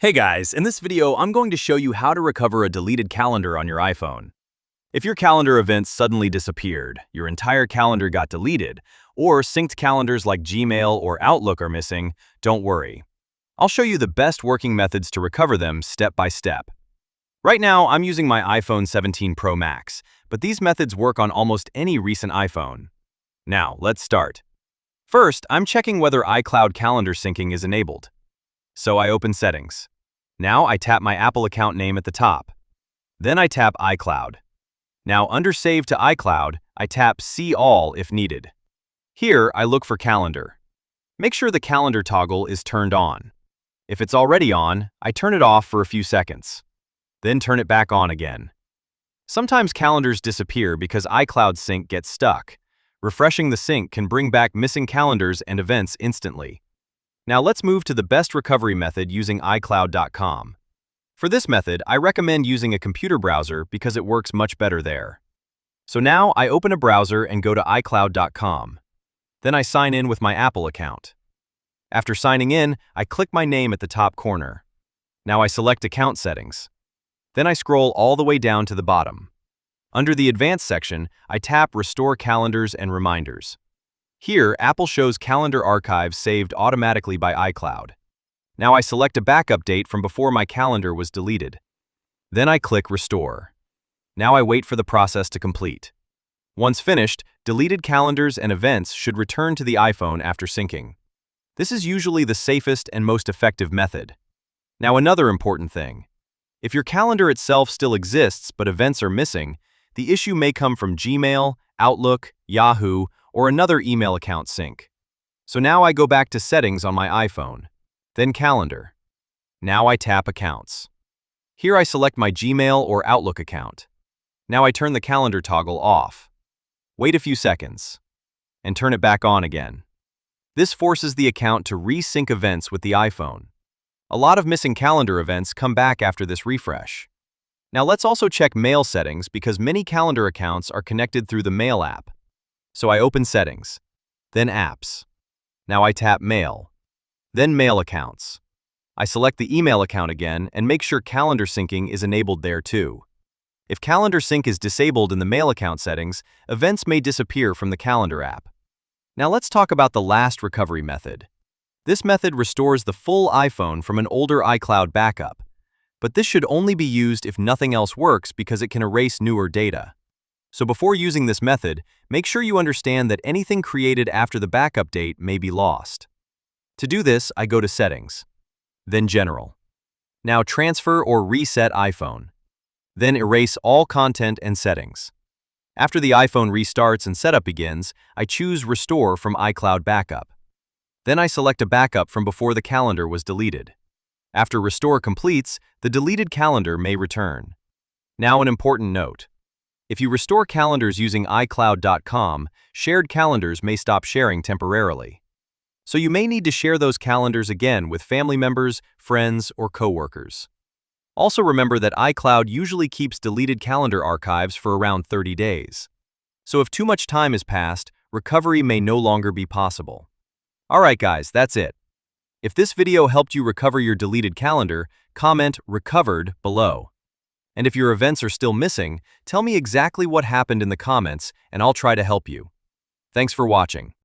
Hey guys, in this video, I'm going to show you how to recover a deleted calendar on your iPhone. If your calendar events suddenly disappeared, your entire calendar got deleted, or synced calendars like Gmail or Outlook are missing, don't worry. I'll show you the best working methods to recover them step by step. Right now, I'm using my iPhone 17 Pro Max, but these methods work on almost any recent iPhone. Now, let's start. First, I'm checking whether iCloud calendar syncing is enabled. So I open Settings. Now I tap my Apple account name at the top. Then I tap iCloud. Now under Save to iCloud, I tap See All if needed. Here, I look for Calendar. Make sure the calendar toggle is turned on. If it's already on, I turn it off for a few seconds. Then turn it back on again. Sometimes calendars disappear because iCloud sync gets stuck. Refreshing the sync can bring back missing calendars and events instantly. Now let's move to the best recovery method using iCloud.com. For this method, I recommend using a computer browser because it works much better there. So now I open a browser and go to iCloud.com. Then I sign in with my Apple account. After signing in, I click my name at the top corner. Now I select Account Settings. Then I scroll all the way down to the bottom. Under the Advanced section, I tap Restore Calendars and Reminders. Here, Apple shows calendar archives saved automatically by iCloud. Now I select a backup date from before my calendar was deleted. Then I click Restore. Now I wait for the process to complete. Once finished, deleted calendars and events should return to the iPhone after syncing. This is usually the safest and most effective method. Now another important thing. If your calendar itself still exists but events are missing, the issue may come from Gmail, Outlook, Yahoo, or another email account sync. So now I go back to Settings on my iPhone, then Calendar. Now I tap Accounts. Here I select my Gmail or Outlook account. Now I turn the calendar toggle off. Wait a few seconds, and turn it back on again. This forces the account to resync events with the iPhone. A lot of missing calendar events come back after this refresh. Now let's also check Mail settings because many calendar accounts are connected through the Mail app. So I open Settings, then Apps. Now I tap Mail, then Mail Accounts. I select the email account again and make sure calendar syncing is enabled there too. If calendar sync is disabled in the Mail account settings, events may disappear from the calendar app. Now let's talk about the last recovery method. This method restores the full iPhone from an older iCloud backup, but this should only be used if nothing else works because it can erase newer data. So before using this method, make sure you understand that anything created after the backup date may be lost. To do this, I go to Settings, then General. Now Transfer or Reset iPhone. Then erase all content and settings. After the iPhone restarts and setup begins, I choose Restore from iCloud Backup. Then I select a backup from before the calendar was deleted. After Restore completes, the deleted calendar may return. Now an important note. If you restore calendars using iCloud.com, shared calendars may stop sharing temporarily. So you may need to share those calendars again with family members, friends, or coworkers. Also remember that iCloud usually keeps deleted calendar archives for around 30 days. So if too much time has passed, recovery may no longer be possible. Alright guys, that's it. If this video helped you recover your deleted calendar, comment Recovered below. And if your events are still missing, tell me exactly what happened in the comments and I'll try to help you. Thanks for watching.